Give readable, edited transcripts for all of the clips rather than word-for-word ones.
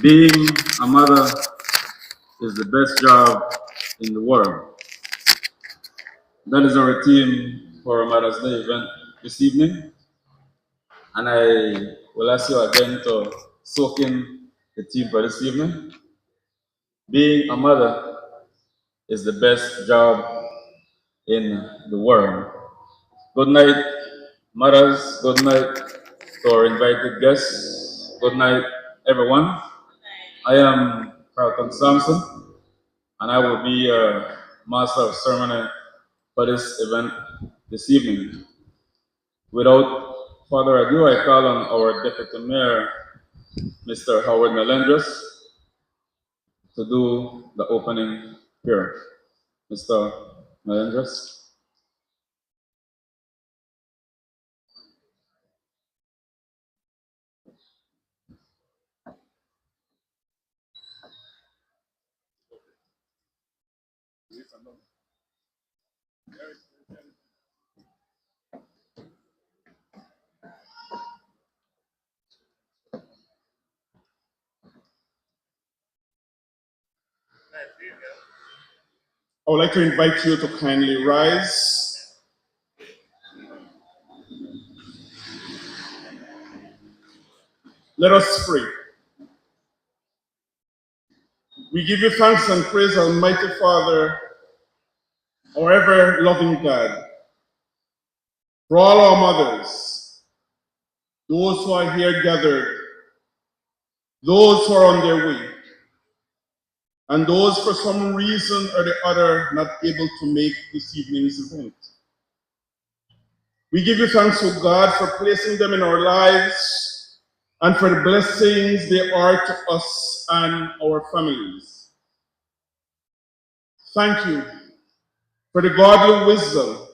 Being a mother is the best job in the world. That is our theme for our Mother's Day event this evening. And I will ask you again to soak in the theme for this evening. Being a mother is the best job in the world. Good night, mothers. Good night to our invited guests. Good night, everyone. I am Carlton Sampson, and I will be a master of ceremony for this event this evening. Without further ado, I call on our Deputy Mayor, Mr. Howard Melendres, to do the opening prayer. Mr. Melendres. I would like to invite you to kindly rise. Let us pray. We give you thanks and praise, Almighty Father, our ever-loving God, for all our mothers, those who are here gathered, those who are on their way, and those for some reason or the other not able to make this evening's event. We give you thanks, O God, for placing them in our lives and for the blessings they are to us and our families. Thank you for the godly wisdom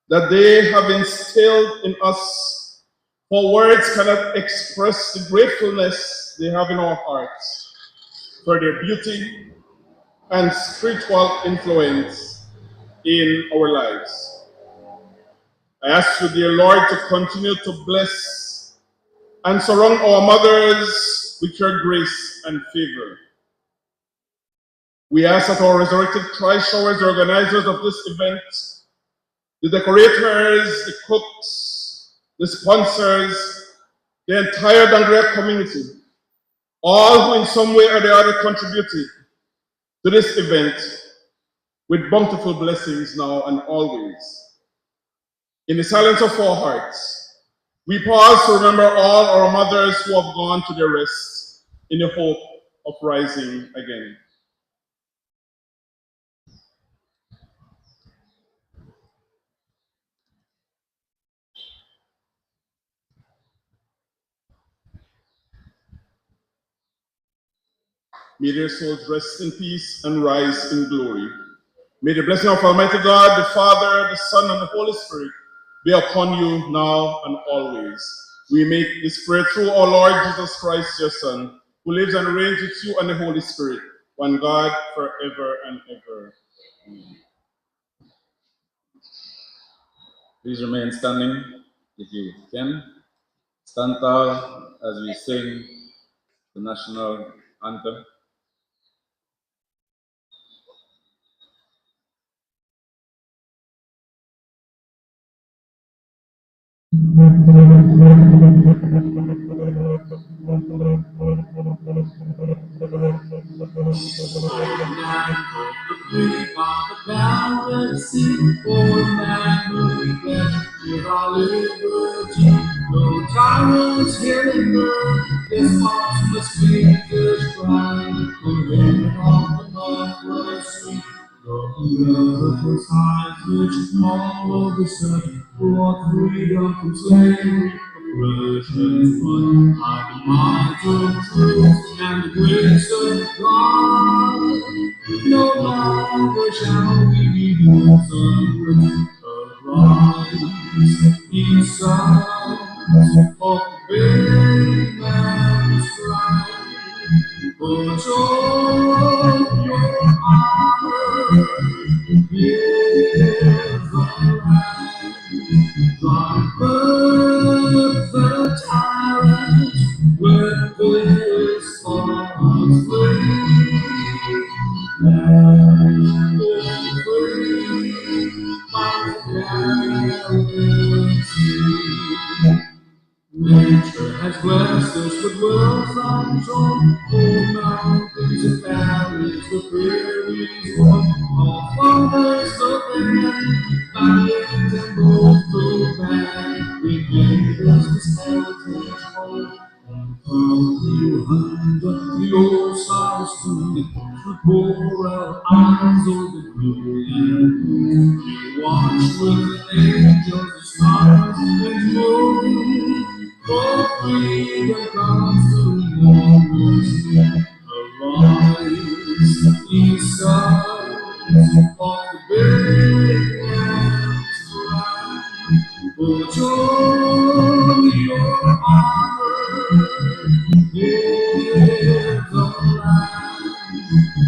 that they have instilled in us, for words cannot express the gratefulness they have in our hearts for their beauty and spiritual influence in our lives. I ask you, dear Lord, to continue to bless and surround our mothers with your grace and favor. We ask that our Resurrected Christ Showers, the organizers of this event, the decorators, the cooks, the sponsors, the entire Dangria community, all who in some way or the other contributed to this event with bountiful blessings now and always. In the silence of our hearts, we pause to remember all our mothers who have gone to their rest in the hope of rising again. May their souls rest in peace and rise in glory. May the blessing of Almighty God, the Father, the Son, and the Holy Spirit be upon you now and always. We make this prayer through our Lord Jesus Christ, your Son, who lives and reigns with you and the Holy Spirit, one God, forever and ever. Amen. Please remain standing if you can. Stand tall as we sing the national anthem. No tyrants here in earth, this heart must be just crying, the women on the northwest street. The earth's eyes which all of the sun brought freedom from slavery, oppression, but I demand the truth and the grace of God. No longer shall we be doomed. Arise, ye sons of brave man's right, put on your armor, give the right, drive the tyrant with this sword. Nature has blessed us with worlds untold, old mountains and valleys, the prairies one, all forests of land, valiant and bold through man, we gave us this heritage home. From the land of the old stars to pour out eyes on the glory and blue. We watch with the angels, the stars, and moon. For freedom comes to morning's light. Arise, ye sons of the great lands rise. Put on your armor, here's the land.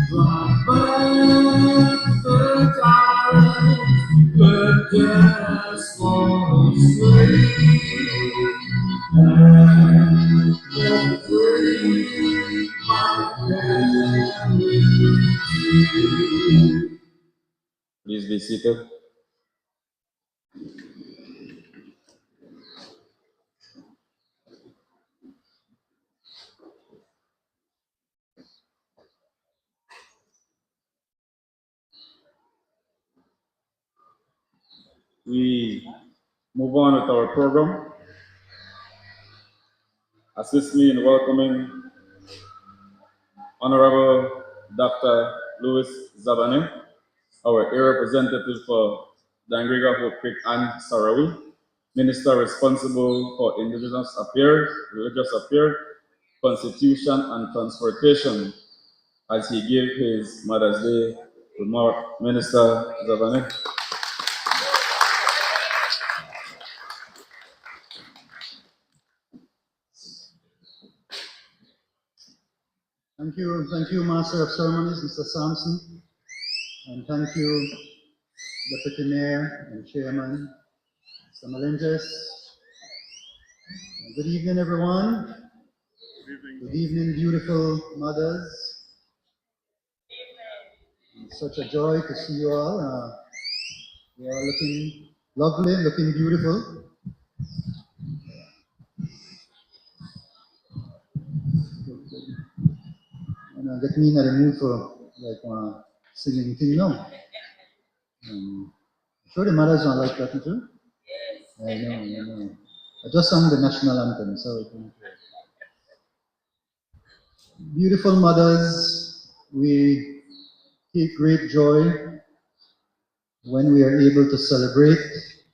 Drive back the tyrants, let despots slay. And free my family. Please be seated. We move on with our program. Assist me in welcoming Honorable Dr. Louis Zabane, our area representative for Dangriga, Hope Creek, and Sarawi, Minister responsible for Indigenous Affairs, Religious Affairs, Constitution, and Transportation, as he gave his Mother's Day remark. Minister Zabane. Thank you, Master of Ceremonies, Mr. Sampson, and thank you, Deputy Mayor and Chairman, Mr. Melendres. Good evening, everyone. Good evening, beautiful mothers. It's such a joy to see you all. You are looking lovely, looking beautiful. And I get me in the mood for like singing thing now. I'm sure the mothers don't like that too. I know. I just sang the national anthem, so beautiful mothers, we take great joy when we are able to celebrate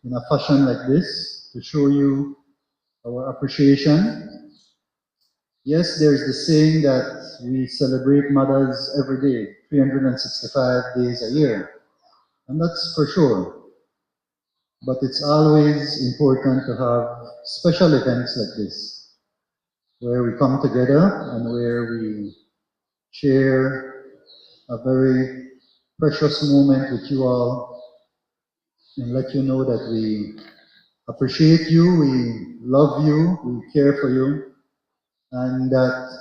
in a fashion like this to show you our appreciation. Yes, there's the saying that we celebrate mothers every day, 365 days a year, and that's for sure. But it's always important to have special events like this, where we come together and where we share a very precious moment with you all and let you know that we appreciate you, we love you, we care for you, and that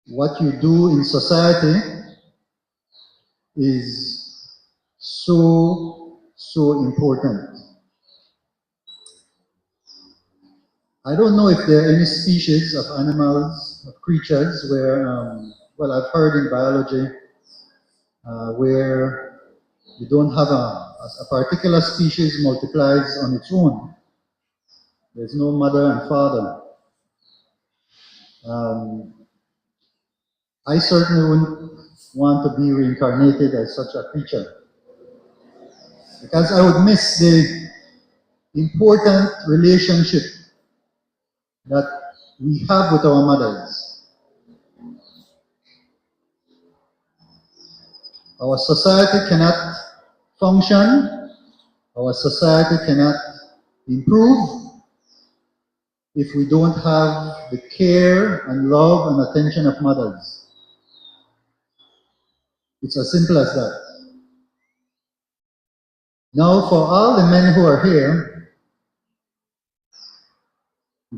what you do in society is so important. I don't know if there are any species of animals, of creatures where, well, I've heard in biology where you don't have a particular species multiplies on its own. There's no mother and father. I certainly wouldn't want to be reincarnated as such a creature, because I would miss the important relationship that we have with our mothers. Our society cannot function, our society cannot improve if we don't have the care and love and attention of mothers. It's as simple as that. Now, for all the men who are here,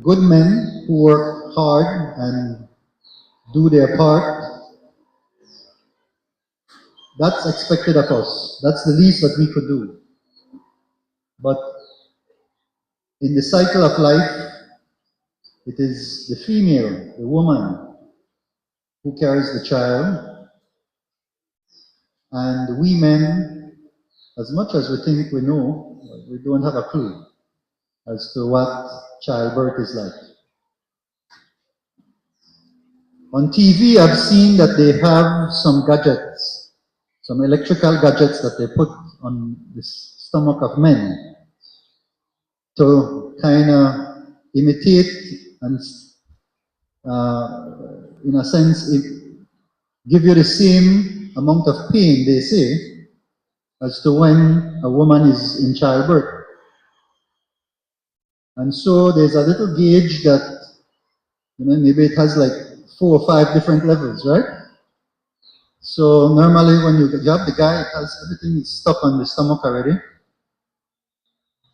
good men who work hard and do their part, that's expected of us. That's the least that we could do. But in the cycle of life, it is the female, the woman, who carries the child. And we men, as much as we think we know, we don't have a clue as to what childbirth is like. On TV, I've seen that they have some gadgets, some electrical gadgets that they put on the stomach of men to kind of imitate and, in a sense, give you the same amount of pain, they say, as to when a woman is in childbirth. And so there's a little gauge that, maybe it has like 4 or 5 different levels, right? So normally when you have the guy, it has everything is stuck on the stomach already.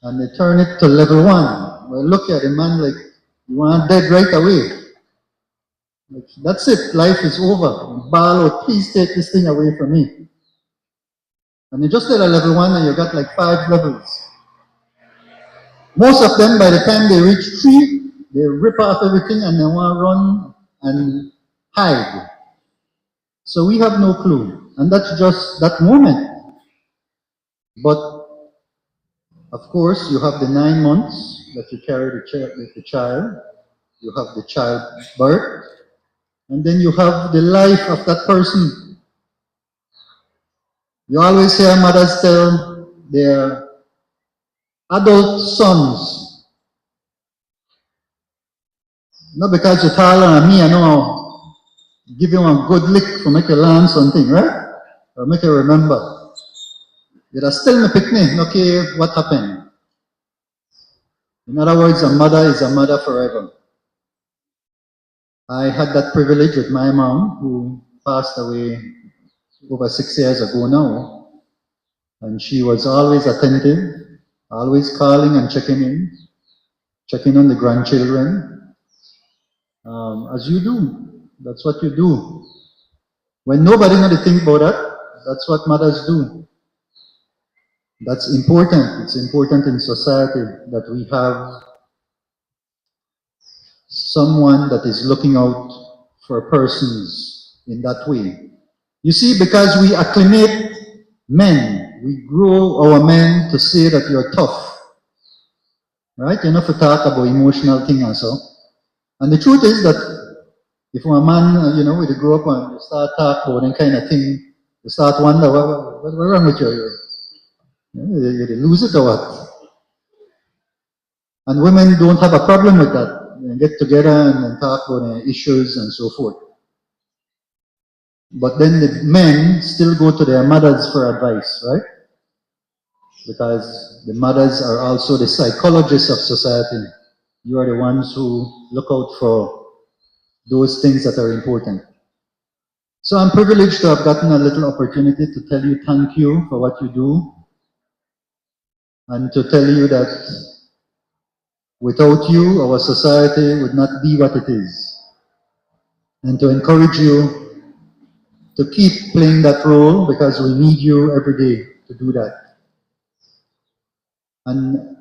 And they turn it to level 1. Well, look at the man like, you want dead right away. Like, that's it, life is over. Baal, oh, please take this thing away from me. And you just did a level 1 and you got like 5 levels. Most of them, by the time they reach 3, they rip off everything and they want to run and hide. So we have no clue. And that's just that moment. But, of course, you have the 9 months that you carry the child. You have the childbirth. And then you have the life of that person. You always hear mothers tell their adult sons, not because you're taller than me, I know, give you a good lick for make you learn something, right? Or make you remember. You're still my picnic, okay, what happened? In other words, a mother is a mother forever. I had that privilege with my mom, who passed away over 6 years ago now. And she was always attentive, always calling and checking on the grandchildren, as you do. That's what you do. When nobody knows to think about that, that's what mothers do. That's important. It's important in society that we have someone that is looking out for persons in that way. You see, because we acclimate men, we grow our men to say that you're tough. Right? You know, to talk about emotional thing also. And the truth is that if a man, we grow up and you start talking about that kind of thing, you start wonder, what's wrong with you? You lose it or what? And women don't have a problem with that. They get together and talk about issues and so forth. But then the men still go to their mothers for advice, right? Because the mothers are also the psychologists of society. You are the ones who look out for those things that are important. So I'm privileged to have gotten a little opportunity to tell you thank you for what you do, and to tell you that without you, our society would not be what it is. And to encourage you to keep playing that role, because we need you every day to do that. And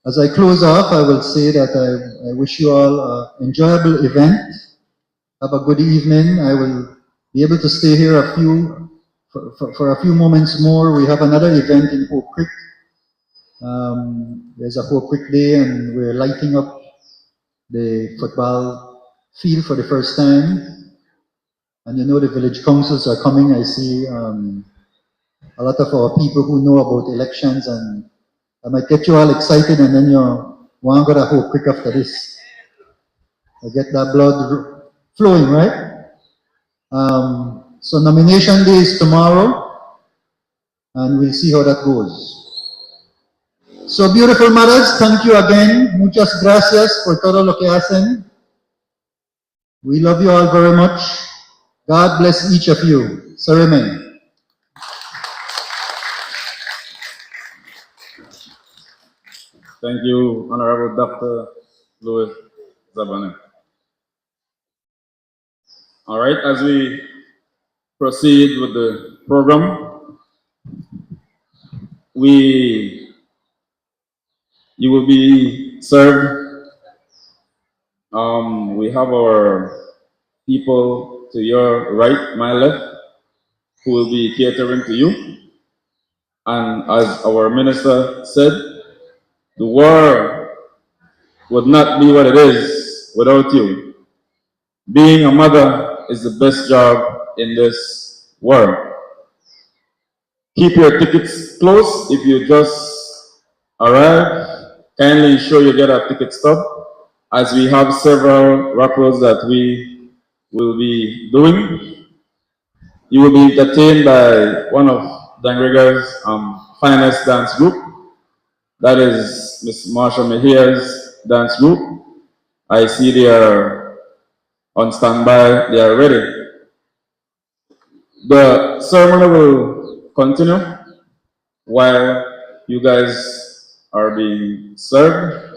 as I close off, I will say that I wish you all an enjoyable event. Have a good evening. I will be able to stay here for a few moments more. We have another event in Hope Creek. There's a Hope Creek Day, and we're lighting up the football field for the first time. And the village councils are coming. I see a lot of our people who know about elections, and I might get you all excited, and then you want to go to Hope Creek after this. I get that blood flowing, right? So nomination day is tomorrow, and we'll see how that goes. So beautiful mothers, thank you again. Muchas gracias por todo lo que hacen. We love you all very much. God bless each of you. Sir, amen. Thank you, Honorable Dr. Louis Zabane. All right, as we proceed with the program, we You will be served. We have our people to your right, my left, who will be catering to you. And as our minister said, the world would not be what it is without you. Being a mother is the best job in this world. Keep your tickets close. If you just arrive, kindly ensure you get a ticket stub, as we have several raffles that we will be doing. You will be entertained by one of Dangrega's finest dance group. That is Miss Marsha Mejia's dance group. I see they are on standby. They are ready. The ceremony will continue while you guys are being served.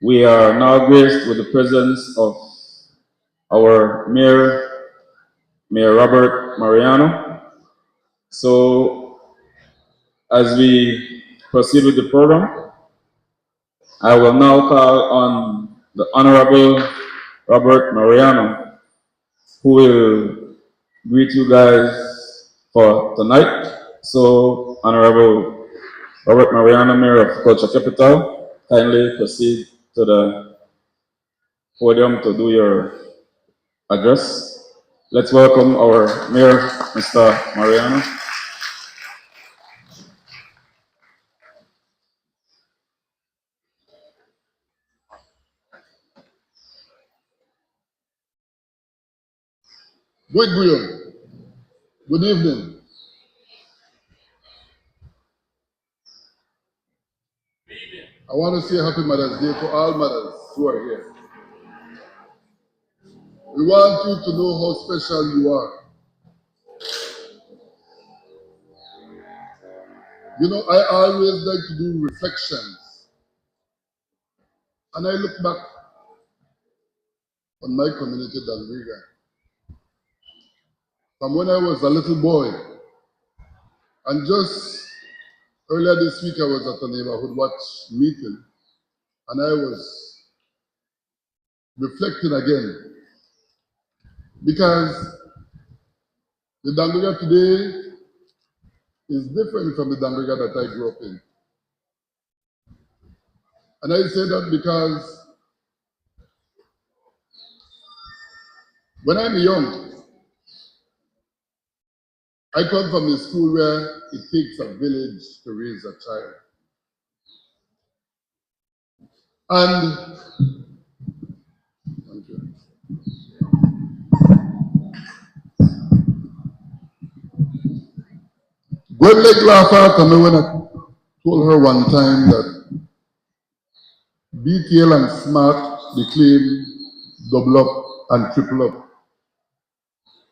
We are now graced with the presence of our Mayor Robert Mariano. So as we proceed with the program, I will now call on the Honorable Robert Mariano, who will greet you guys for tonight. So, Honorable Robert Mariano, Mayor of Culture Capital, kindly proceed to the podium to do your address. Let's welcome our Mayor, Mr. Mariano. Good evening. I want to say Happy Mother's Day to all mothers who are here. We want you to know how special you are. You know, I always like to do reflections. And I look back on my community, Dalriga. From when I was a little boy. And just earlier this week, I was at a neighborhood watch meeting. And I was reflecting again. Because the Dalriga today is different from the Dalriga that I grew up in. And I say that because when I'm young, I come from a school where it takes a village to raise a child. And Gwen Lake laughed at me when I told her one time that BTL and Smart, they claim double up and triple up.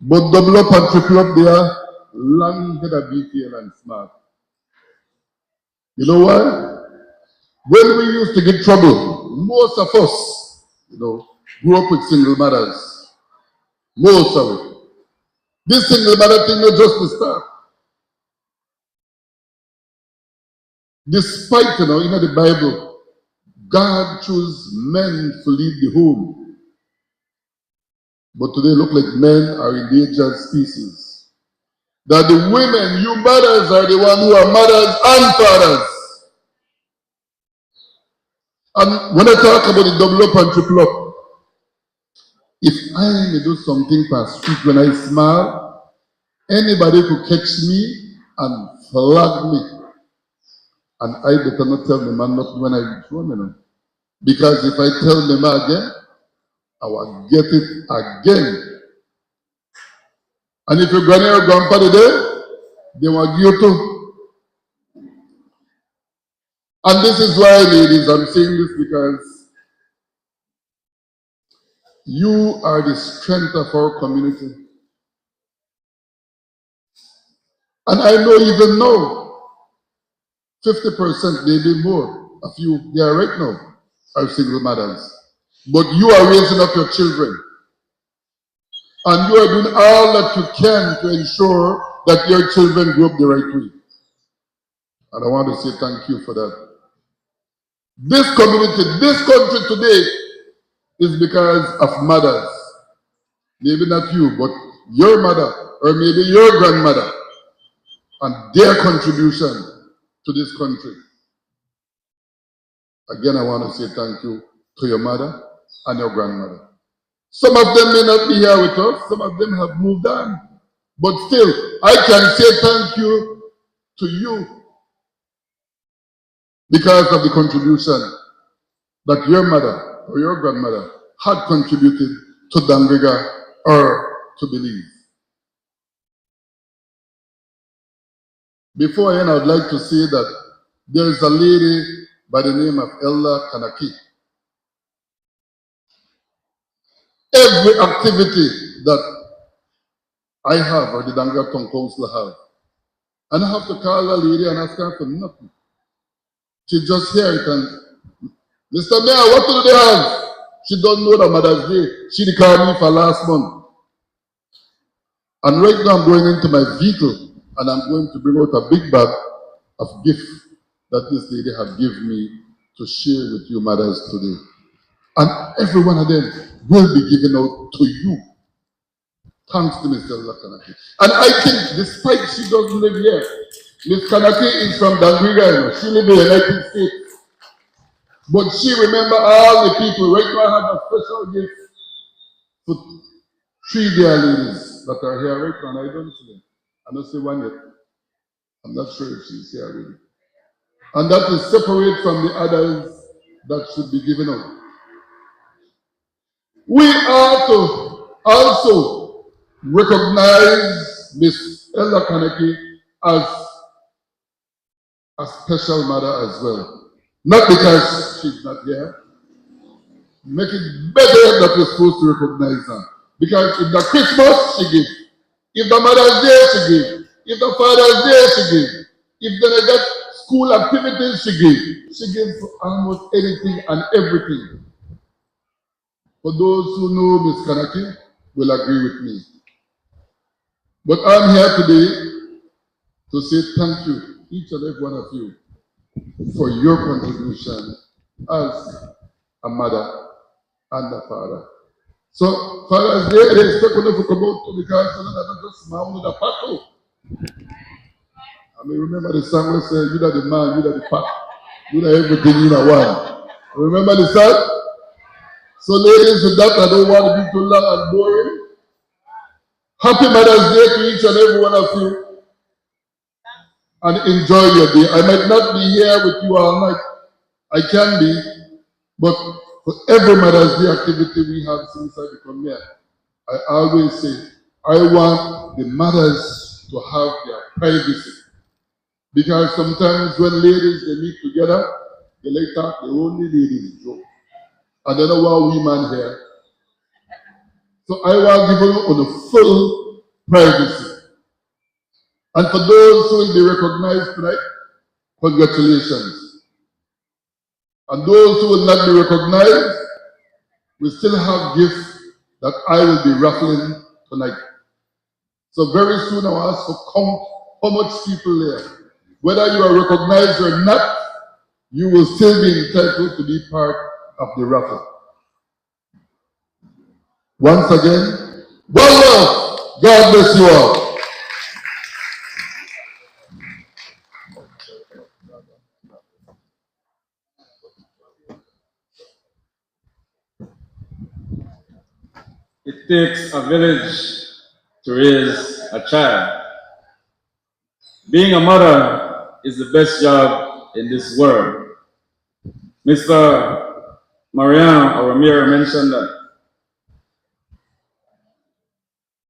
But double up and triple up, they are long ahead of BTL and Smart. You know why? When we used to get trouble, most of us, grew up with single mothers. Most of it. This single mother thing not just to start. Despite, in the Bible, God chose men to lead the home. But today look like men are endangered species. That the women, you mothers, are the ones who are mothers and fathers. And when I talk about the double up and triple up, if I may do something past street when I smile, anybody could catch me and flag me. And I better not tell the man not when I reach home, Because if I tell the man again, I will get it again. And if your granny or grandpa today, they will give you too. And this is why, ladies, I'm saying this because you are the strength of our community. And I know even now, 50%, maybe more of you there right now are single mothers. But you are raising up your children. And you are doing all that you can to ensure that your children grow up the right way. And I want to say thank you for that. This community, this country today is because of mothers. Maybe not you, but your mother or maybe your grandmother and their contribution to this country. Again, I want to say thank you to your mother and your grandmother. Some of them may not be here with us, some of them have moved on. But still, I can say thank you to you because of the contribution that your mother or your grandmother had contributed to Dangiga or to Belize. Before I end, I would like to say that there is a lady by the name of Ella Kanaki. Every activity that I have or the Dangiga Town Council have, and I have to call a lady and ask her for nothing. She just hear it and, Mr. Mayor, what do they have? She don't know that Mother's Day. She called me for last month. And right now I'm going into my vehicle and I'm going to bring out a big bag of gift that this lady has given me to share with you mothers today. And every one of them will be given out to you. Thanks to Mr. Kanaki. And I think despite she doesn't live here, Ms. Kanaki is from Dangiga. She lives in the United States. But she remember all the people. Right now I have a special gift for 3 dear ladies that are here right now. I don't see them. I don't see one yet. I'm not sure if she's here already. And that is separate from the others that should be given out. We are to also recognize Miss Ella Kaneki as a special mother as well. Not because she's not here. Make it better that we're supposed to recognize her. Because if the Christmas, she gives. If the Mother's Day, she gives. If the Father's Day, she gives. If they get school activities, she gives. She gives almost anything and everything. For those who know Ms. Kanaki will agree with me. But I'm here today to say thank you, each and every one of you, for your contribution as a mother and a father. So, Father's Day, they expect when you come out to because I just smile with a pato. I mean, remember the song where says, you are the man, you are the pat, you are everything in a one. Remember the song? So, ladies, with that, I don't want to be too long and boring. Happy Mother's Day to each and every one of you. And enjoy your day. I might not be here with you all night. I can be. But for every Mother's Day activity we have since I become here, I always say, I want the mothers to have their privacy. Because sometimes when ladies, they meet together, they like talk, the only ladies joke. And they don't want women here. So I want to give them on the full privacy. And for those who will be recognized tonight, congratulations. And those who will not be recognized, we still have gifts that I will be raffling tonight. So very soon I'll ask for count how much people there. Whether you are recognized or not, you will still be entitled to be part of the raffle. Once again, well love. God bless you all. It takes a village to raise a child. Being a mother is the best job in this world. Mr. Mariano, our mayor, mentioned that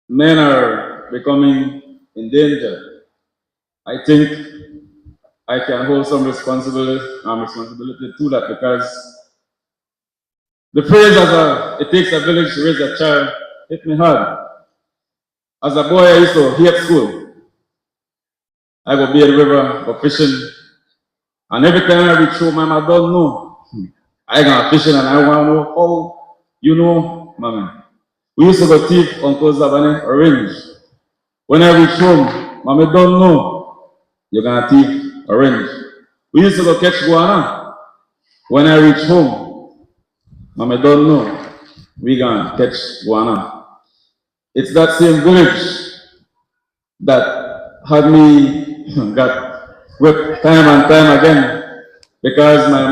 men are becoming in danger. I think I can hold some responsibility to that because the phrase it takes a village to raise a child hit me hard. As a boy, I used to hate school. I go be at the river, go fishing, and every time I reach home, I don't know. I go fishing and I want to know how you know, mama. We used to go thief Uncle Zabane orange. When I reach home, mommy don't know you're gonna thief orange. We used to go catch guana. When I reach home, Mama don't know we gonna catch guana. It's that same village that had me got whipped time and time again because my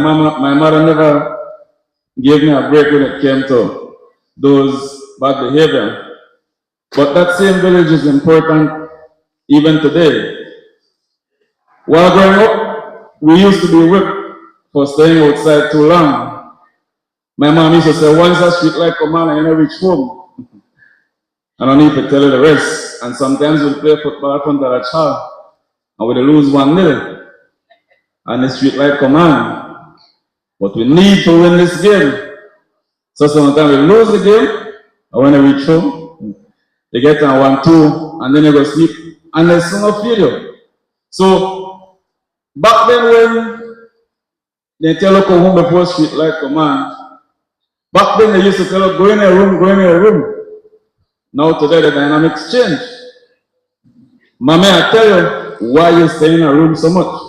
mother never gave me a break when it came to those bad behavior. But that same village is important even today. While growing up, we used to be whipped for staying outside too long. My mom used to say, once a street light come on and you never reach home, I don't need to tell you the rest. And sometimes we'll play football in front of a child and we'll lose 1-0 and the street light come on. But we need to win this game. So sometimes we lose the game and when we reach home, they get on 1-2 and then they go sleep and they still not feel you. So back then when they tell you come home before street light come on, back then they used to tell you go in a room, go in a room. Now today the dynamics change. Mommy, I tell you why you stay in a room so much.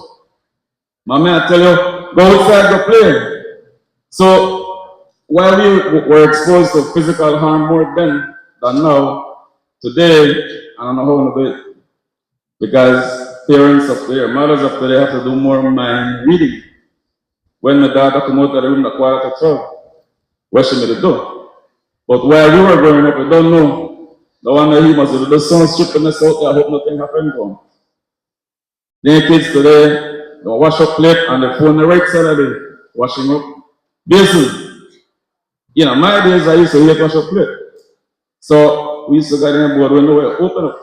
Mommy, I tell you go outside, go play. So while we were exposed to physical harm more then than now, today I don't know how to do it because parents of today, mothers of today have to do more mind reading. When my daughter come out of the room at 11:45, what she made do? But while we were growing up, we don't know. The one that he must have done some stupidness out there, I hope nothing happened to him. Then kids today, they wash up plate and they phone the right side of the washing up basin. You know, my days I used to hate wash up plate. So we used to get in a board window where open up.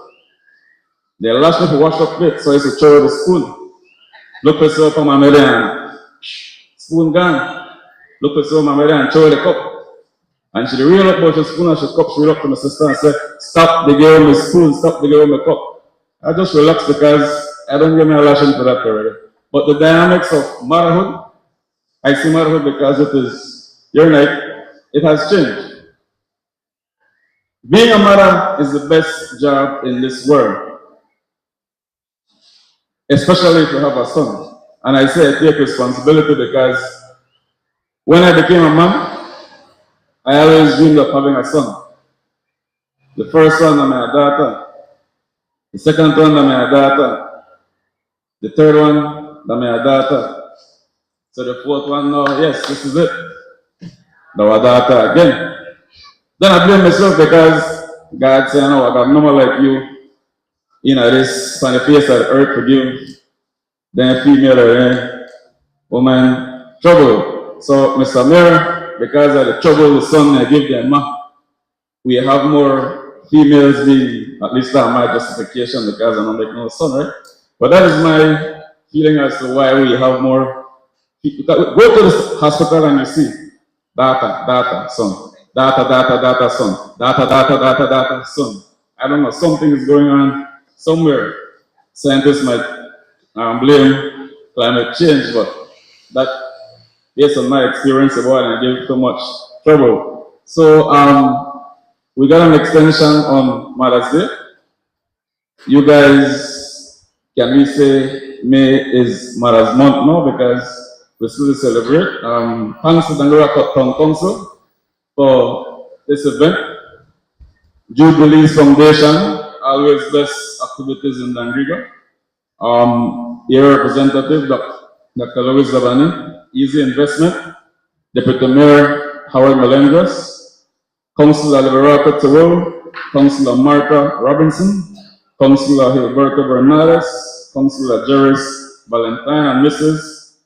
They lash me to wash up plate, so I used to throw the spoon. Look for yourself from my and spoon gone. Look for yourself from my and throw the cup. And she reel up about the spoon and she cup, she reel up to my sister and said, stop the girl with the spoon, stop the girl with the cup. I just relax because I don't give me a lashing for that already. But the dynamics of motherhood, I see motherhood because it is your night, it has changed. Being a mother is the best job in this world, especially if you have a son. And I say I take responsibility because when I became a mom, I always dreamed of having a son. The first one, I'm my daughter. The second one, I'm my daughter. The third one, I'm my daughter. So the fourth one, now, yes, this is it. Our daughter again. Then I blame myself because God said, no, I got no more like you. You know, this on the face of the earth for you. Then female or woman trouble. So Mr. Mayor, because of the trouble the son I give them, we have more females being, at least that's my justification because I don't make no son, right? But that is my feeling as to why we have more. Go to the hospital and you see data, son. Data, son. Data, son. I don't know, something is going on somewhere. Scientists might blame climate change, but that, based on my experience about it, gave too much trouble. So we got an extension on Mother's Day. You guys, can we say May is Mother's Month now because we still celebrate. Thanks to the Ngora Town Council for this event. Jubilee's Foundation always does activities in Dangriga. Your representative, Dr. Louis Zabani, Easy Investment, Deputy Mayor Howard Melendres, Councillor Liberato Terrell, Councillor Martha Robinson, Councillor Gilberto Bernales, Councillor Jerris Valentine, and Mrs.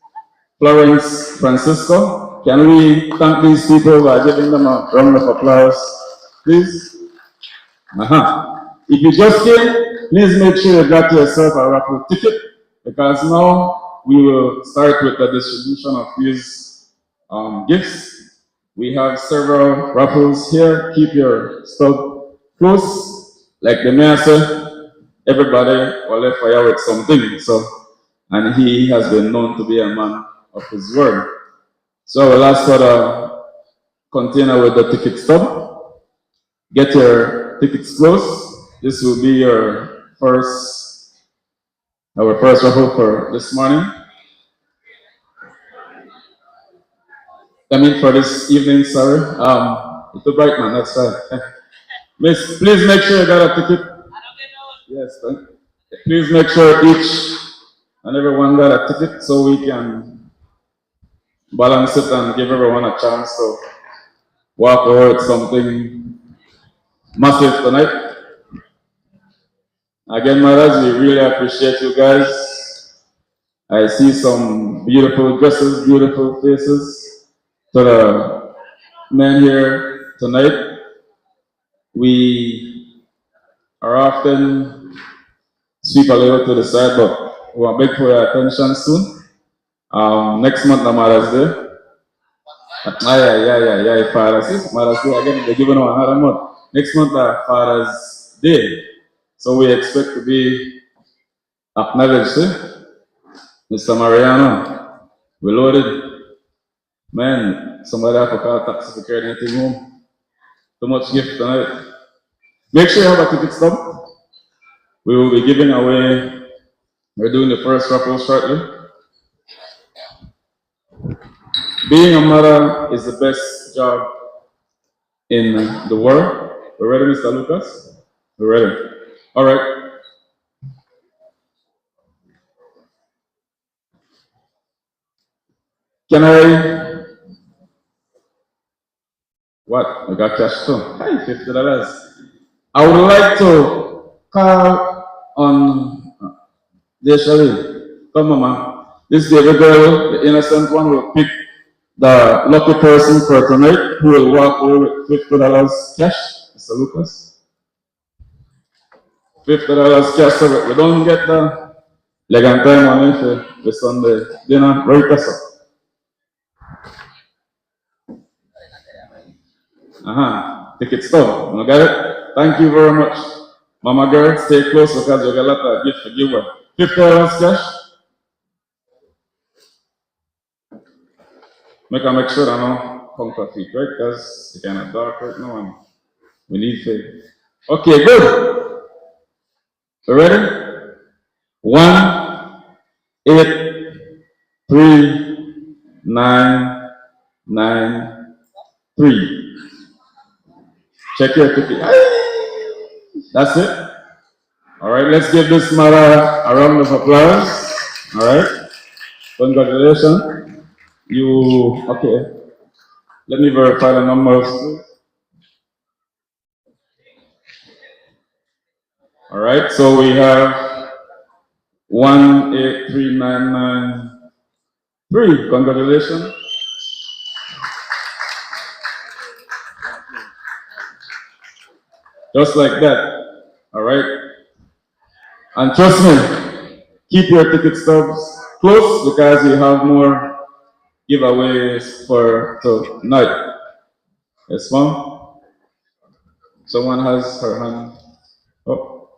Florence Francisco. Can we thank these people by giving them a round of applause, please? If you just came, please make sure you got yourself a raffle ticket because now we will start with the distribution of these gifts. We have several raffles here. Keep your stuff close. Like the mayor said, everybody will let fire with something. So, and he has been known to be a man of his word. So I will ask for the container with the ticket stub. Get your tickets close. This will be our first raffle for this morning. I mean, for this evening, sorry. It's a bright man, that's right. Miss, please make sure you got a ticket. Yes, thank you. Please make sure each and everyone got a ticket so we can balance it and give everyone a chance to walk away with something massive tonight. Again, mothers, we really appreciate you guys. I see some beautiful dresses, beautiful faces. To the men here tonight, we are often sweep a little to the side, but we want to beg for your attention soon. Next month, the Mother's Day. Yeah, Father's Day. Mother's Day, again, they're giving us another month. Next month, Father's Day. So we expect to be acknowledged, Mr. Mariano. We loaded. Man, somebody have to call taxi to carry anything home. Too much gift tonight. Make sure you have a ticket stub. We will be giving away, we're doing the first raffle shortly. Being a mother is the best job in the world. We're ready, Mr. Lucas? We're ready. All right. Can I? What? I got cash too. Hi, $50. I would like to call on Deshalee. Come, Mama. This baby girl, the innocent one, will pick the lucky person for tonight who will walk away with $50 cash. Mr. Lucas. $50 cash. So we don't get the leg and time on it for the Sunday dinner. Right, sir. Ticket stub. You got it? Thank you very much. Mama girl, stay close because you got a lot of gift to give her. $50 cash. Make sure I know counterfeit, right? Because it's kind of dark right now and we need faith. Okay, good. You ready? 1, 8, 3, 9, 9, 3. Check your ticket. That's it. All right, let's give this mother a round of applause. All right. Congratulations. You, okay. Let me verify the numbers. All right, so we have 183,993. Congratulations. Just like that. All right. And trust me, keep your ticket stubs close because we have more giveaways for tonight. Yes, ma'am? Someone has her hand up.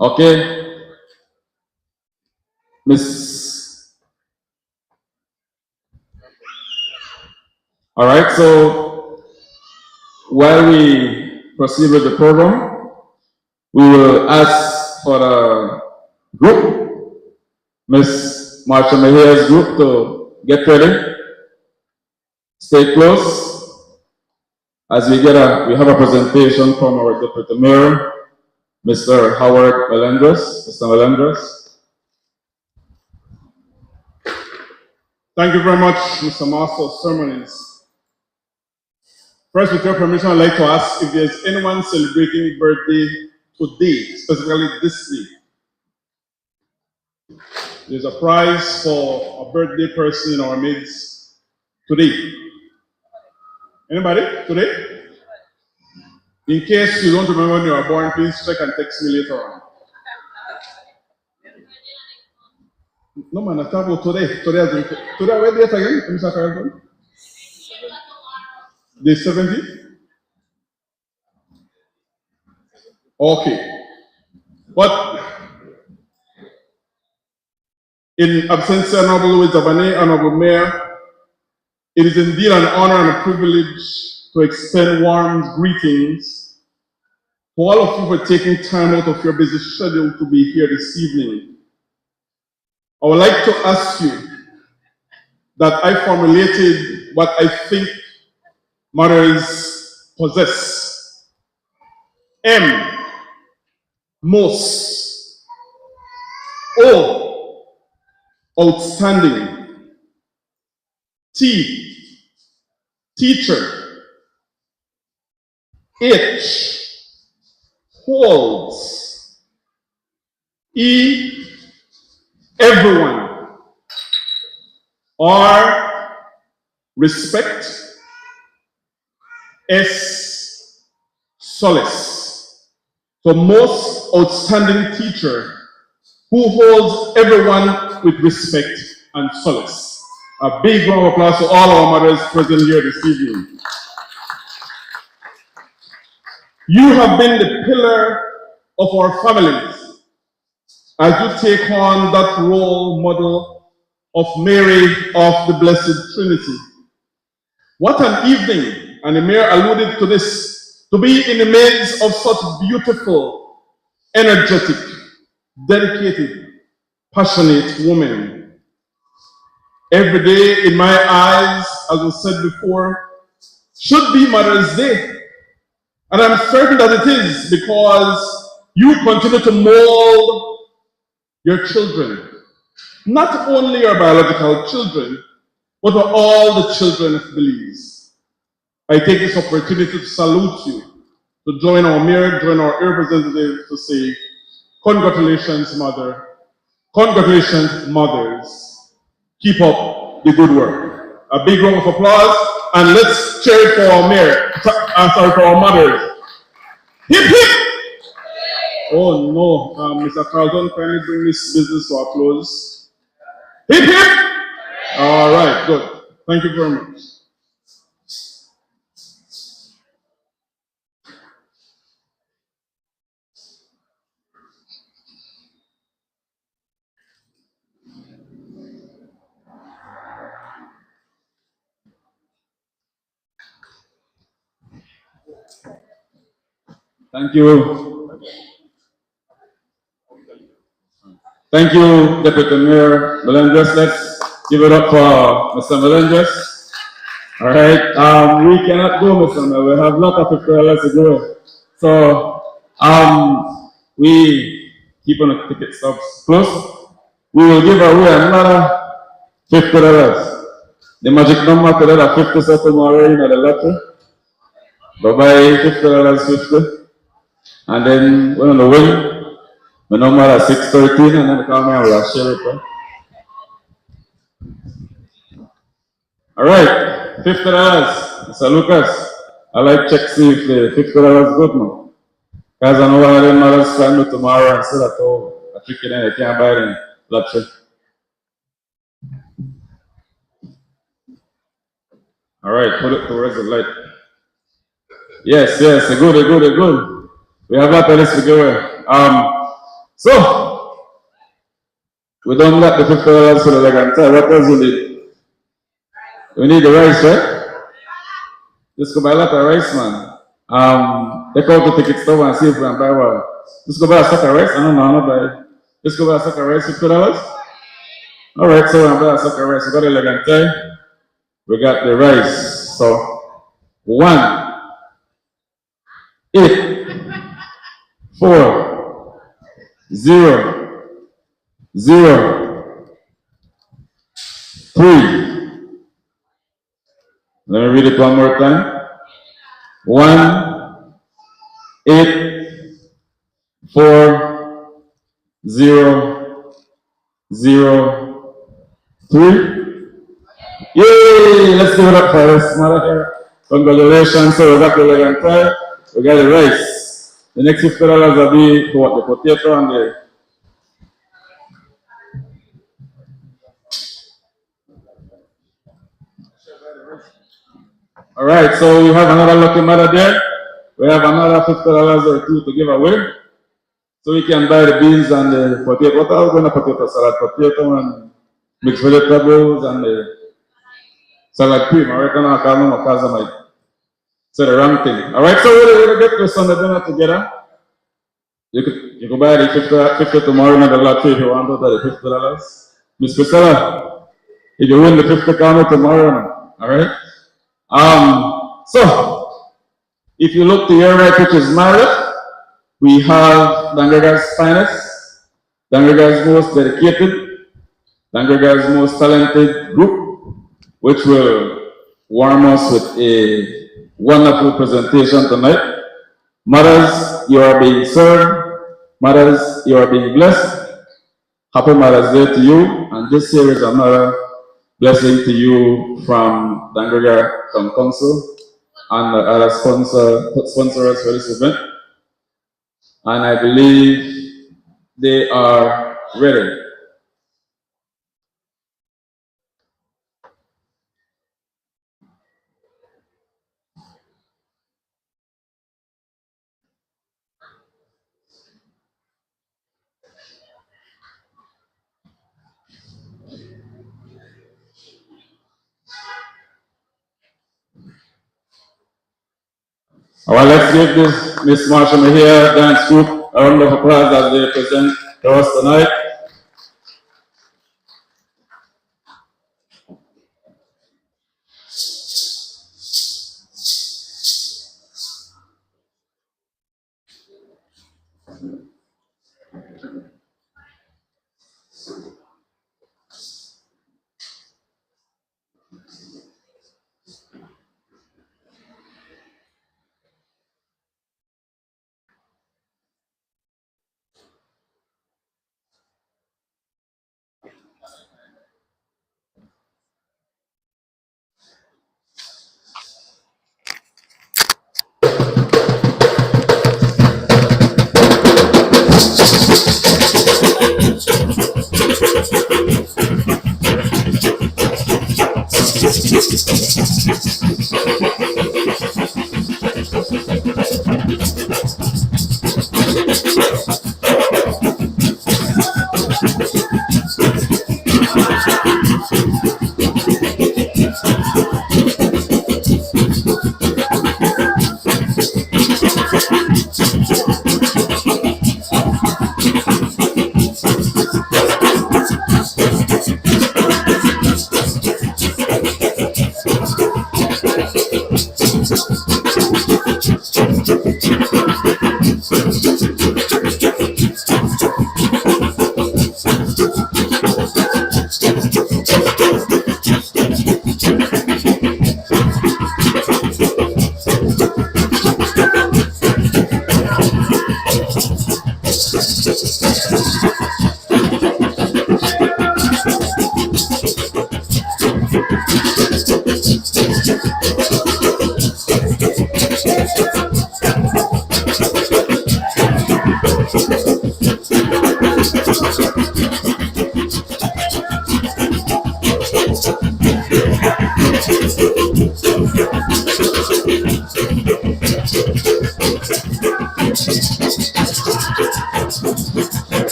Okay. Miss. All right, so while we proceed with the program, we will ask for the group, Miss Marsha Mejia's group, to get ready. Stay close as we have a presentation from our Deputy Mayor, Mr. Howard Melendres. Mr. Melendres. Thank you very much, Mr. Master of Ceremonies. First, with your permission, I'd like to ask if there's anyone celebrating birthday today, specifically this week. There's a prize for a birthday person in our midst today. Anybody today? In case you don't remember when you were born, please check and text me later on. No man, I talk about today. Today, what date again, Mr. Carlton? Day 70? Okay. But in absentia Honorable Louis Zabane, Honorable Mayor, it is indeed an honor and a privilege to extend warm greetings to all of you for taking time out of your busy schedule to be here this evening. I would like to ask you that I formulated what I think mothers possess. M, most. O, outstanding. T, teacher. H, holds. E, everyone. R, respect. S, solace. So most outstanding teacher who holds everyone with respect and solace. A big round of applause to all our mothers present here this evening. You have been the pillar of our families as you take on that role model of Mary of the Blessed Trinity. What an evening, and the mayor alluded to this, to be in the midst of such beautiful, energetic, dedicated, passionate women. Every day in my eyes, as I said before, should be Mother's Day. And I'm certain that it is because you continue to mold your children. Not only your biological children, but for all the children of Belize. I take this opportunity to salute you, to join our mayor, join our representatives to say, congratulations, Mother. Congratulations, mothers. Keep up the good work. A big round of applause, and let's cheer it for our mayor, for our mothers. Hip hip! Oh no, Mr. Carlton, kindly bring this business to a close. Hip hip! All right, good. Thank you very much. Thank you. Thank you, Deputy Mayor Melendez. Let's give it up for Mr. Melendez. All right. We cannot go, Mr. Mayor. We have a lot of people to go. So we keep on the ticket stubs close. We will give away another $50. The magic number today is 50 so tomorrow in the lottery. Bye-bye, $50, 50. And then we're on the win. The number is 613, and then come here, we'll share it. Right? All right, $50. Mr. Lucas, I like check see if the $50 good now. Because I know one of them mothers trying to tomorrow and say that, oh, I trick it in, I can't buy it in lottery. All right, put it towards the light. Yes, good. We have that list to go. So, we don't got the $50 for the leg and tie. What else we need? We need the rice, right? Just go buy a lot of rice, man. Take out the ticket store and see if we can buy one. Just go buy a sack of rice. I don't know, I'm not buy. Just go buy a sack of rice, $50. All right, so we're buy a sack of rice. We got the leg and tie. We got the rice. So, 1, 8, 4, 0, 0, 3. Let me read it one more time. 1, 8, 4, 0, 0, 3. Yay! Let's give it up for us, mother here. Congratulations. So we got the leg and tie. We got the rice. The next $50 will be for what? The potato and the. All right, so we have another lucky mother there. We have another $50 or 2 to give away. So we can buy the beans and the potato. What are we going to potato salad? Potato and mixed vegetables and the salad cream. I reckon I can't know because I might say the wrong thing. All right, so we'll get the Sunday dinner together. You could buy the 50 tomorrow in the lottery if you want to, the $50. Miss Priscilla, if you win the 50 tomorrow, all right? So, if you look to your right, which is Marriott, we have Dangrega's finest, Dangrega's most dedicated, Dangrega's most talented group, which will warm us with a wonderful presentation tonight. Mothers, you are being served. Mothers, you are being blessed. Happy Mother's Day to you. And this here is another blessing to you from Dangrega Town Council and the other sponsors for this event. And I believe they are ready. Well, let's give this Miss Marshall here dance group a round of applause as they present to us tonight.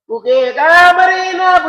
Bukeda Marina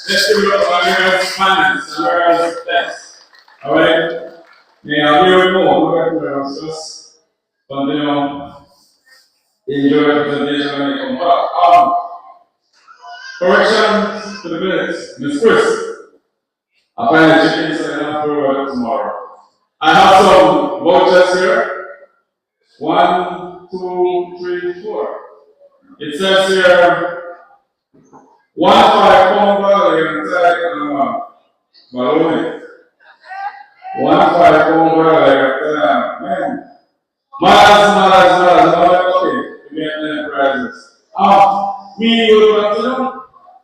Let's give it up for America's finance, America's best. Alright? Yeah, we will more. Just continue. Enjoy the presentation when you come back. Corrections to the minutes. Miss Chris. I find the chicken so I have to work tomorrow. I have some vouchers here. 1, 2, 3, 4. It says here 1 5 pound balloon. 1 5 pound man. Matters, okay. We get the prizes. We will continue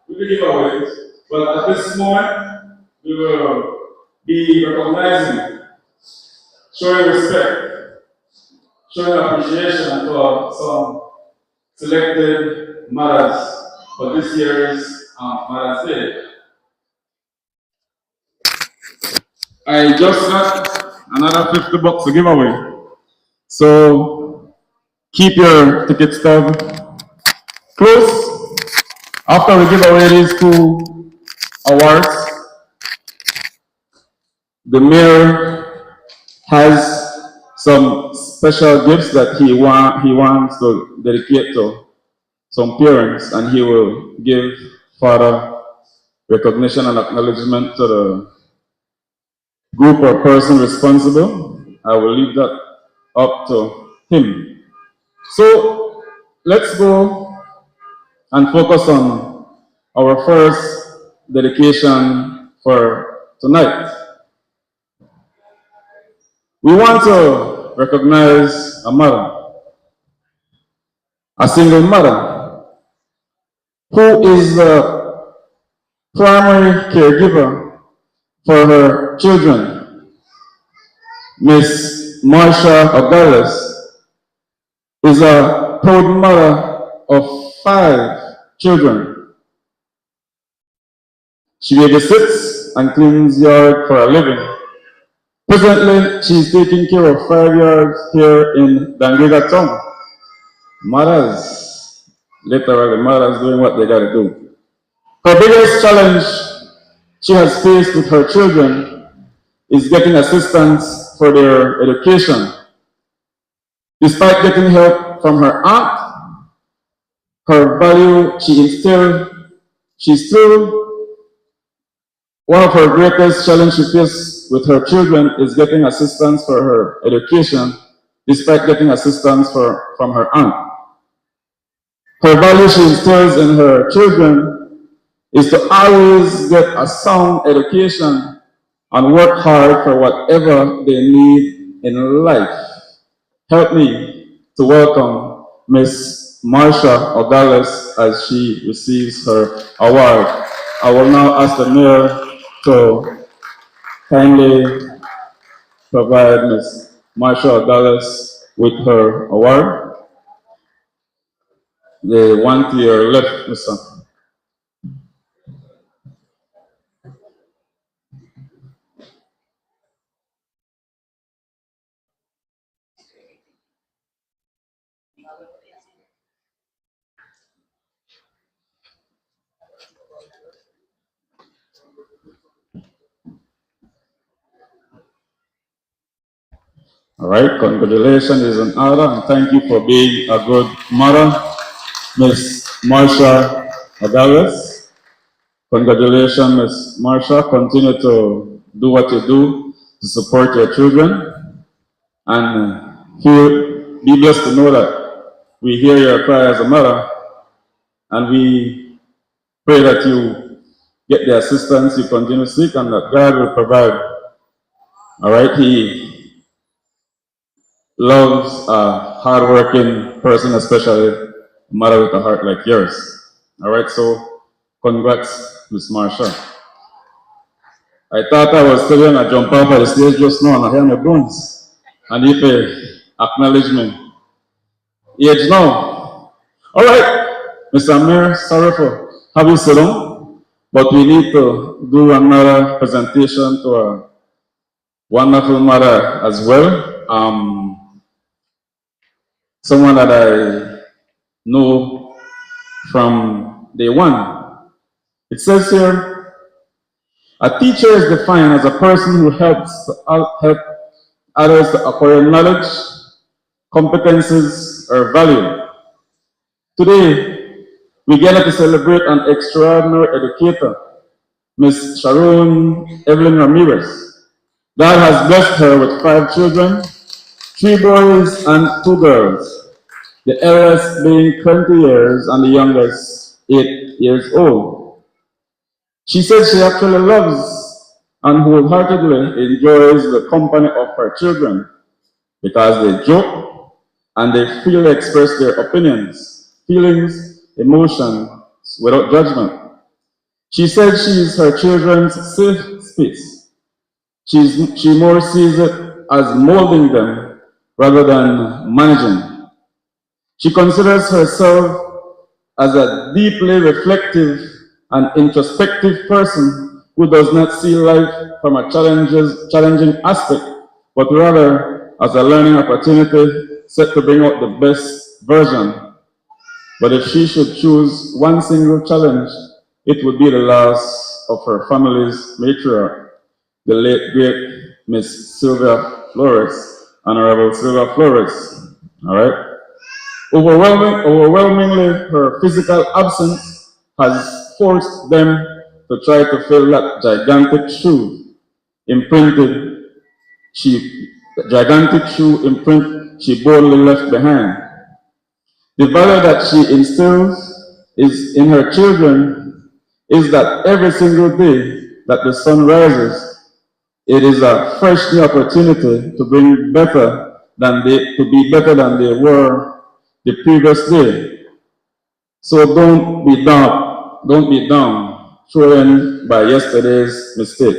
with the giveaways, but at this moment, we will be recognizing, showing respect, showing appreciation for some selected mothers for this year's Mother's Day. I just got another $50 to give away. So keep your ticket stub close. After we give away these 2 awards, the mayor has some special gifts that he wants to dedicate to some parents, and he will give further recognition and acknowledgement to the group or person responsible. I will leave that up to him. So let's go and focus on our first dedication for tonight. We want to recognize a mother, a single mother, who is the primary caregiver for her children. Miss Marsha Ogales is a proud mother of 5 children. She babysits and cleans yard for a living. Presently, she is taking care of 5 yards here in Dangriga town. Mothers, literally mothers doing what they gotta do. Her biggest challenge she has faced with her children is getting assistance for their education. Despite getting help from her aunt, her value she's still one of her greatest challenges she faces with her children is getting assistance for her education, despite getting assistance from her aunt. Her value she instills in her children is to always get a sound education and work hard for whatever they need in life. Help me to welcome Miss Marsha Ogales as she receives her award. I will now ask the mayor to kindly provide Miss Marsha Ogales with her award. The one to your left, Mr. All right, congratulations is in order, and thank you for being a good mother, Miss Marsha Ogales. Congratulations, Miss Marsha. Continue to do what you do to support your children. And be blessed to know that we hear your cry as a mother, and we pray that you get the assistance you continue to seek and that God will provide. All right, He loves a hardworking person, especially a mother with a heart like yours. All right, so congrats, Miss Marsha. I thought I was still going to jump off of the stage just now and I hear my bones. And if acknowledge me. Age now. All right, Mr. Mayor, sorry for having so long, but we need to do another presentation to a wonderful mother as well. Someone that I know from day one. It says here, a teacher is defined as a person who helps help others to acquire knowledge, competences, or value. Today, we gather to celebrate an extraordinary educator, Miss Sharon Evelyn Ramirez. God has blessed her with 5 children, 3 boys and 2 girls, the eldest being 20 years and the youngest 8 years old. She says she actually loves and wholeheartedly enjoys the company of her children because they joke and they freely express their opinions, feelings, emotions without judgment. She said she is her children's safe space. She more sees it as molding them rather than managing. She considers herself as a deeply reflective and introspective person who does not see life from a challenging aspect, but rather as a learning opportunity set to bring out the best version. But if she should choose one single challenge, it would be the loss of her family's matriarch, the late great Miss Sylvia Flores, Honorable Sylvia Flores. All right. Overwhelmingly, her physical absence has forced them to try to fill that gigantic shoe imprint she boldly left behind. The value that she instills is in her children is that every single day that the sun rises, it is a fresh new opportunity to be better than they were the previous day. So don't be thrown by yesterday's mistake.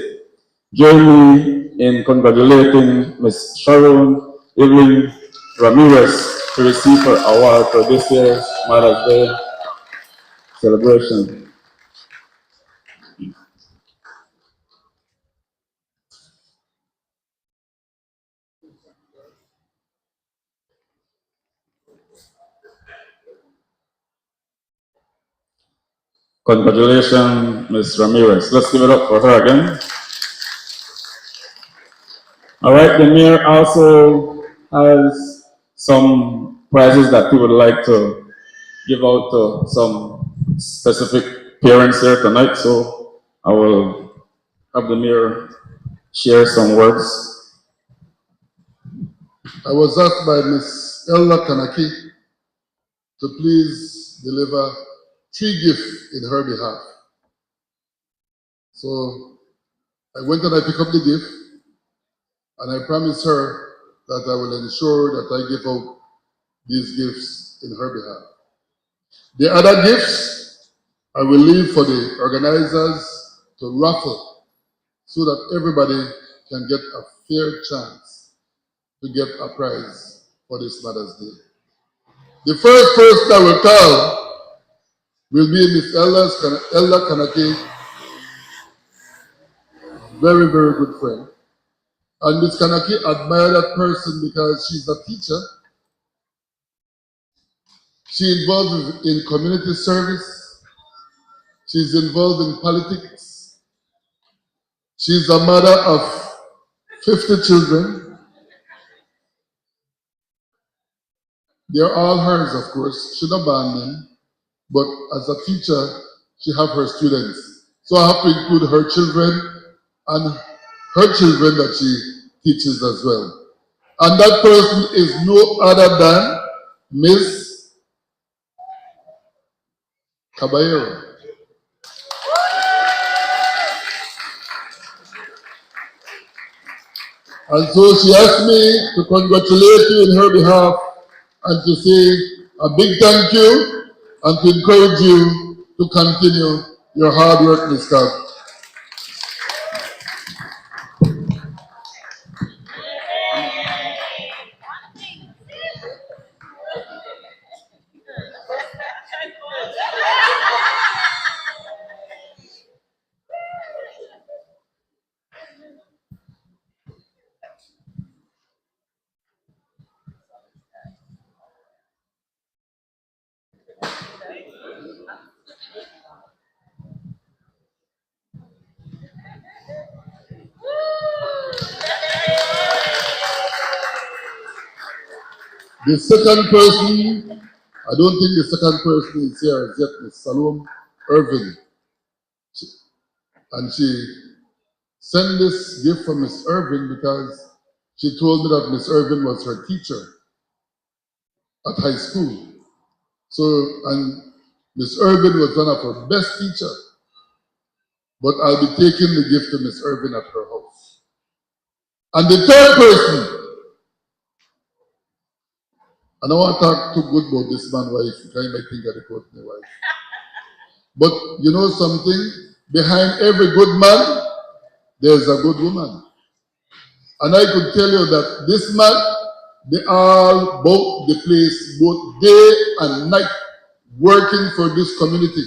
Join me in congratulating Ms. Sharon Evelyn Ramirez to receive her award for this year's Mother's Day celebration. Congratulations, Ms. Ramirez. Let's give it up for her again. All right, the mayor also has some prizes that he would like to give out to some specific parents here tonight. So I will have the mayor share some words. I was asked by Ms. Elna Kanaki to please deliver 3 gifts in her behalf. So I went and I picked up the gift, and I promised her that I will ensure that I give out these gifts in her behalf. The other gifts I will leave for the organizers to raffle so that everybody can get a fair chance to get a prize for this Mother's Day. The first person I will call will be Miss Ella Kanaki, very, very good friend. And Miss Kanaki admired that person because she's a teacher. She's involved in community service. She's involved in politics. She's a mother of 50 children. They're all hers, of course. She don't ban them. But as a teacher, she have her students. So I have to include her children and her children that she teaches as well. And that person is no other than Miss Caballero. And so she asked me to congratulate you in her behalf and to say a big thank you and to encourage you to continue your hard work, Ms. Cobb. The second person, I don't think the second person is here as yet, Ms. Salome Irvin. And she sent this gift for Miss Irvin because she told me that Miss Irvin was her teacher at high school. So, and Miss Irvin was one of her best teachers. But I'll be taking the gift to Miss Irvin at her house. And the third person, I don't want to talk too good about this man's wife, because I might think I report my wife. But you know something? Behind every good man, there's a good woman. And I could tell you that this man, they all both the place, both day and night, working for this community.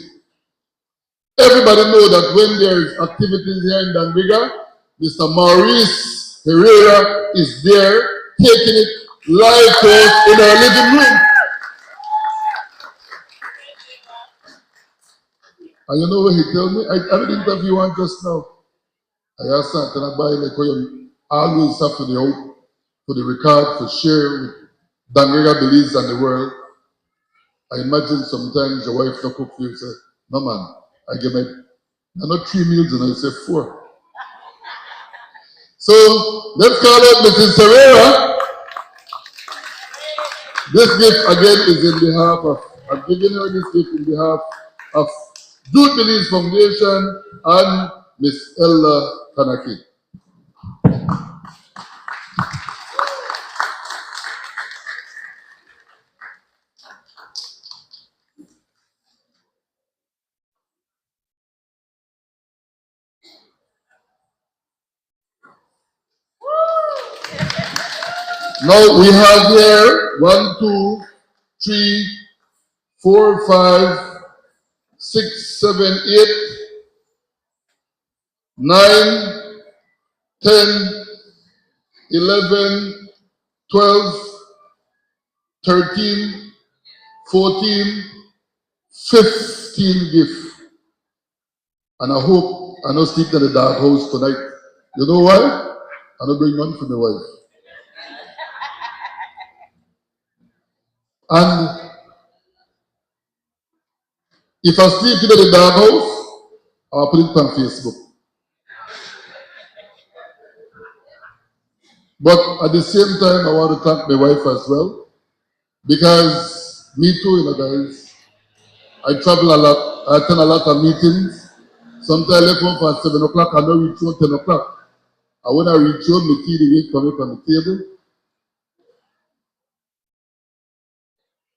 Everybody know that when there's activities here in Danbriga, Mr. Maurice Herrera is there taking it live to us in our living room. And you know what he told me? I had an interview one just now. I asked him, can I buy like what you always have for the out, for the record, for share with Danbriga Belize and the world. I imagine sometimes your wife no cook for you, say, no man, I give my, not 3 meals and I say 4. So let's call out Mrs. Herrera. This gift again is in behalf of, I'm giving her this gift in behalf of Jude Belize Foundation and Miss Ella Kanaki. Now we have here 1, 2, 3, 4, 5, 6, 7, 8, 9, 10, 11, 12, 13, 14, 15 gifts. And I hope I don't sleep in the dark house tonight. You know why? I don't bring money for my wife. And if I sleep in the dark house, I'll put it on Facebook. But at the same time, I want to thank my wife as well, because Me too, guys. I travel a lot. I attend a lot of meetings. Sometimes I left home for 7 o'clock. I don't reach home 10 o'clock. And when I reach home, my tea the weight coming from the table.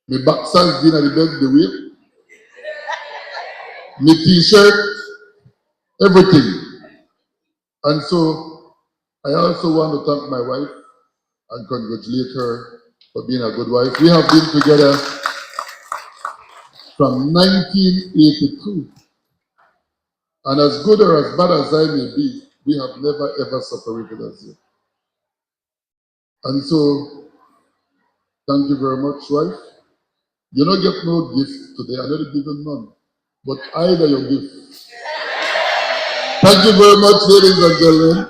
My boxers being at the bed, the weight. My t-shirt, everything. And so I also want to thank my wife and congratulate her for being a good wife. We have been together from 1982. And as good or as bad as I may be, we have never ever separated us yet. And so, thank you very much, wife. You don't get no gift today. I don't give you none. But either your gift. Thank you very much, ladies and gentlemen.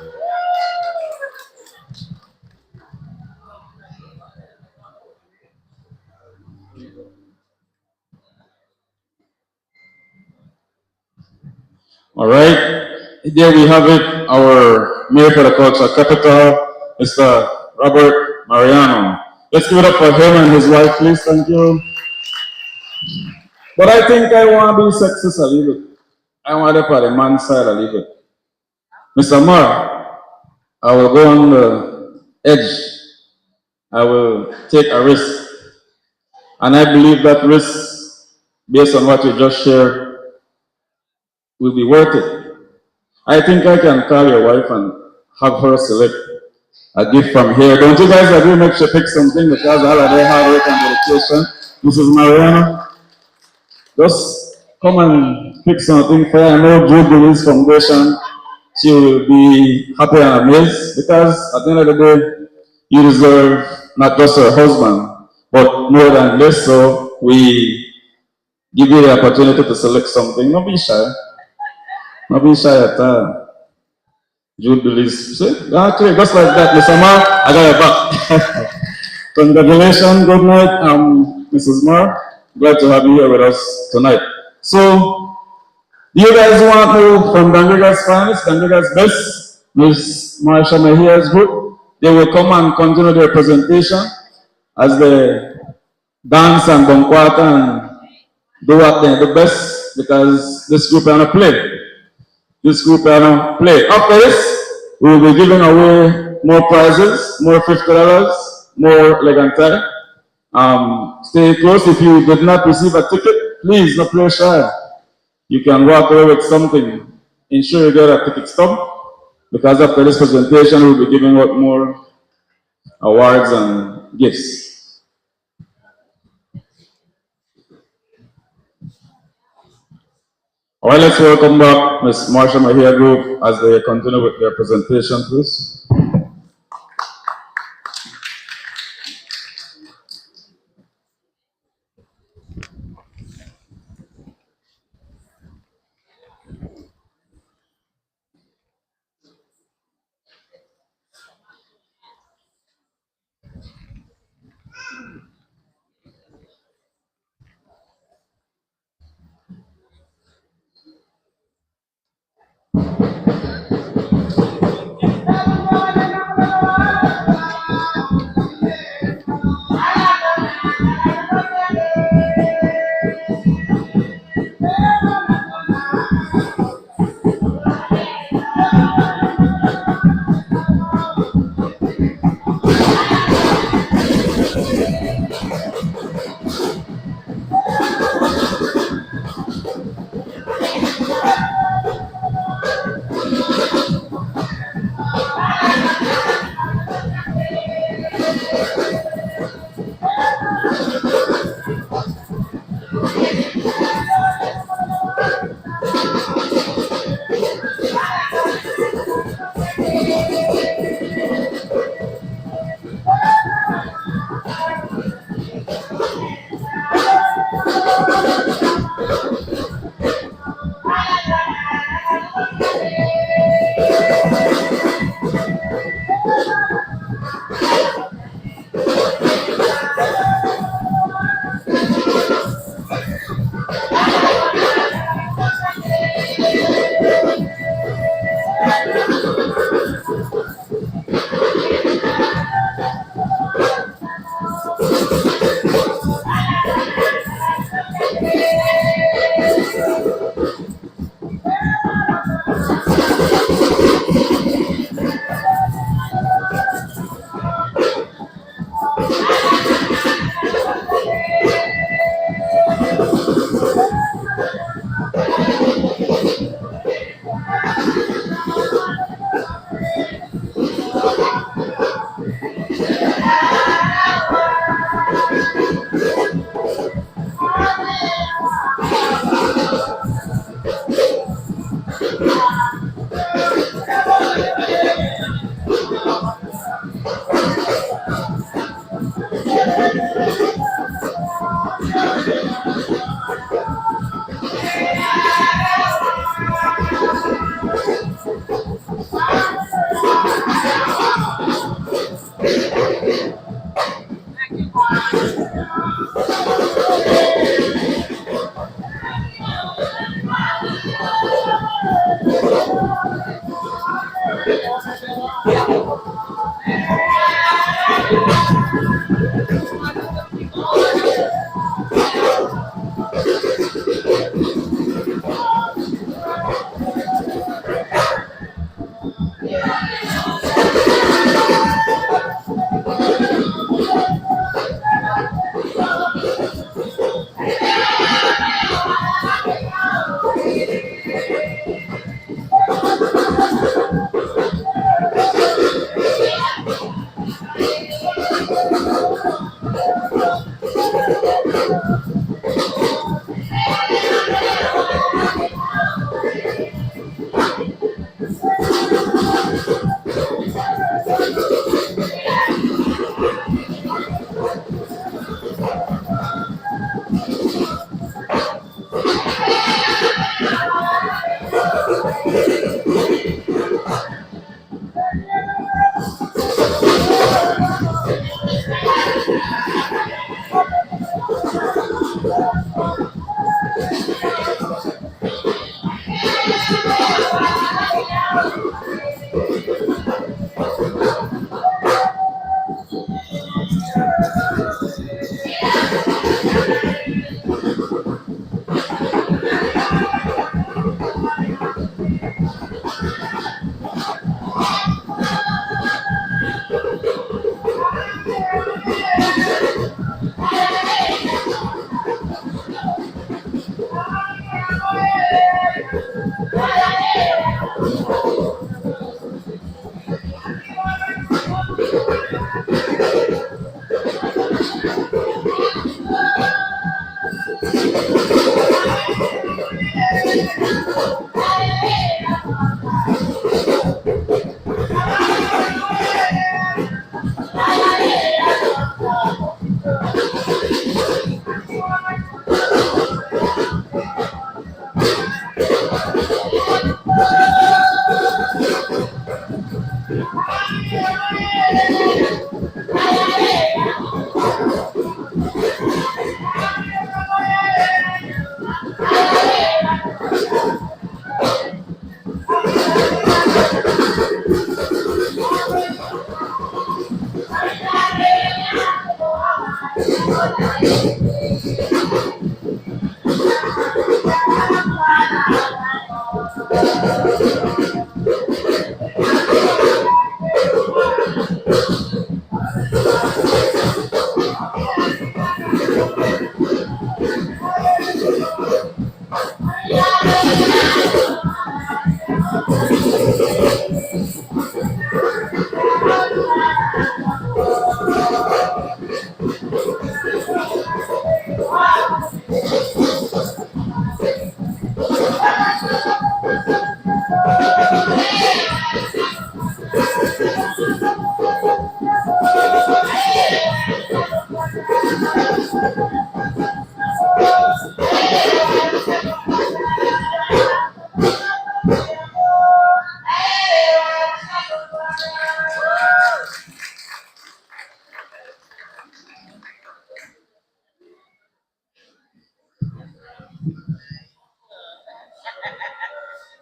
All right. There we have it. Our Mayor for the Culture Capital, Mr. Robert Mariano. Let's give it up for him and his wife, please. Thank you. But I think I want to be sexist a little bit. I want to put the man's side a little bit. Mr. Mar, I will go on the edge. I will take a risk. And I believe that risk, based on what you just shared, will be worth it. I think I can call your wife and have her select a gift from here. Don't you guys agree? Make sure pick something because all of their hard work and dedication. Mrs. Mariana, just come and pick something for her. I know Jubilee's Foundation, she will be happy and amazed because at the end of the day, you deserve not just her husband, but more than this. So we give you the opportunity to select something. Don't be shy. Don't be shy at all. Jubilee's, see? Okay, just like that, Mr. Mar, I got your back. Congratulations, good night, Mrs. Mar. Glad to have you here with us tonight. So, do you guys want to, from Dangiga's finest, Dangiga's best, Ms. Marsha Mejia's group, they will come and continue their presentation as they dance and bonkwata and do what they do best because this group are going to play. This group are going to play. After this, we will be giving away more prizes, more $50, more leg and tie. Stay close. If you did not receive a ticket, please, no play shy. You can walk away with something. Ensure you get a ticket stub because after this presentation, we'll be giving out more awards and gifts. All right, let's welcome back Ms. Marsha Mahia Group as they continue with their presentation, please.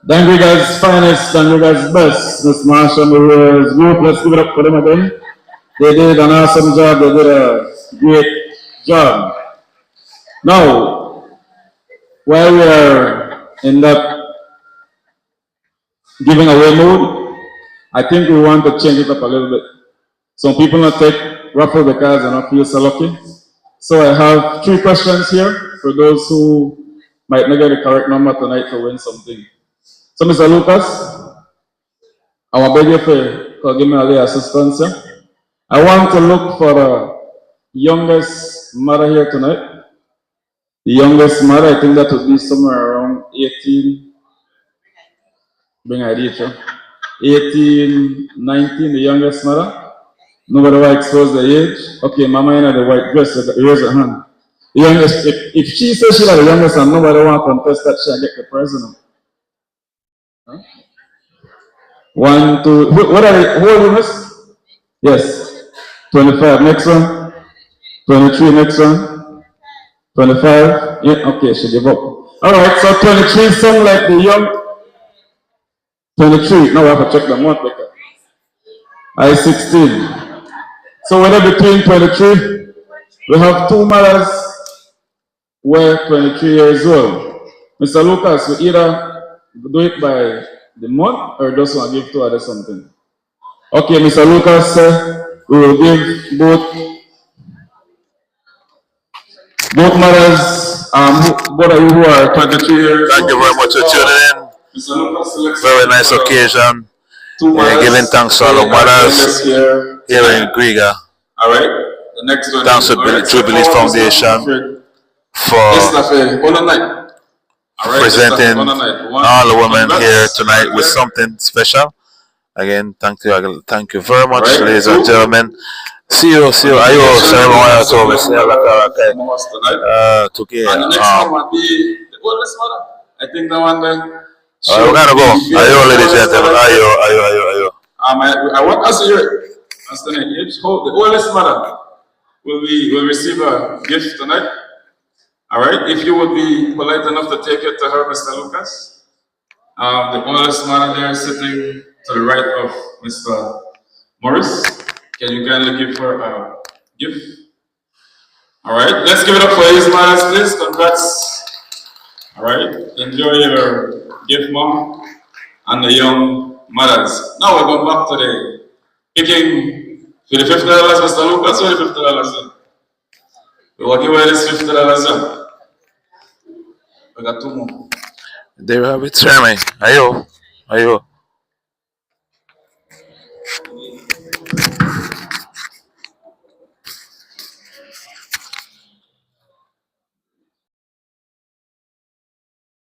Dangriga's finest, Dangriga's best, Miss Marsha Maria's group. Let's give it up for them again. They did an awesome job. They did a great job. Now, while we are in that giving away mode, I think we want to change it up a little bit. Some people not take raffle because they're not feel so lucky. So I have 3 questions here for those who might not get the correct number tonight to win something. So Mr. Lucas, I will beg you to give me a little assistance here. I want to look for the youngest mother here tonight. The youngest mother, I think that would be somewhere around 18. Bring ID, 18, 19, the youngest mother. Nobody will expose the age. Okay, mama in the white dress, raise her hand. The youngest, if she says she's the youngest and nobody want to contest that, she'll get the president. Huh? 1, 2, what are they, who are you, miss? Yes. 25, next one. 23, next one. 25, yeah, okay, she give up. Alright, so 23 sound like the young. 23, now we have to check the month because I 16. So whether between 23, we have 2 mothers were 23 years old. Mr. Lucas, we either do it by the month or just want to give 2 others something. Okay, Mr. Lucas, we will give both mothers, both of you who are 23 years old. Thank you very much for tuning in. Mr. Lucas selects Very nice occasion. two mothers. Giving thanks to all the They are mothers here here in tonight. Griga. All right. The next one Thanks is to Jubilee Foundation for all night. All right, presenting on a night. One, all the women congrats. here tonight with Okay. something special. Again, thank you very much, Right. ladies and gentlemen. See you. Ayo, ceremony to me. See you okay. Today, And the next one will be the oldest mother. I think that one then. we're gonna go. Ayo, ladies and gentlemen. Ayo. I want us to hear it. That's the name. The oldest mother will receive a gift tonight. All right. If you would be polite enough to take it to her, Mr. Lucas. The oldest mother there sitting to the right of Mr. Morris. Can you kindly give her a gift? All right. Let's give it up for his mothers, please. Congrats. All right. Enjoy your gift, mom, and the young mothers. Now we're going back to the picking for the $50, Mr. Lucas. Where the $50? We will give away this $50. We got two more. There we have it, Chairman. Ayo.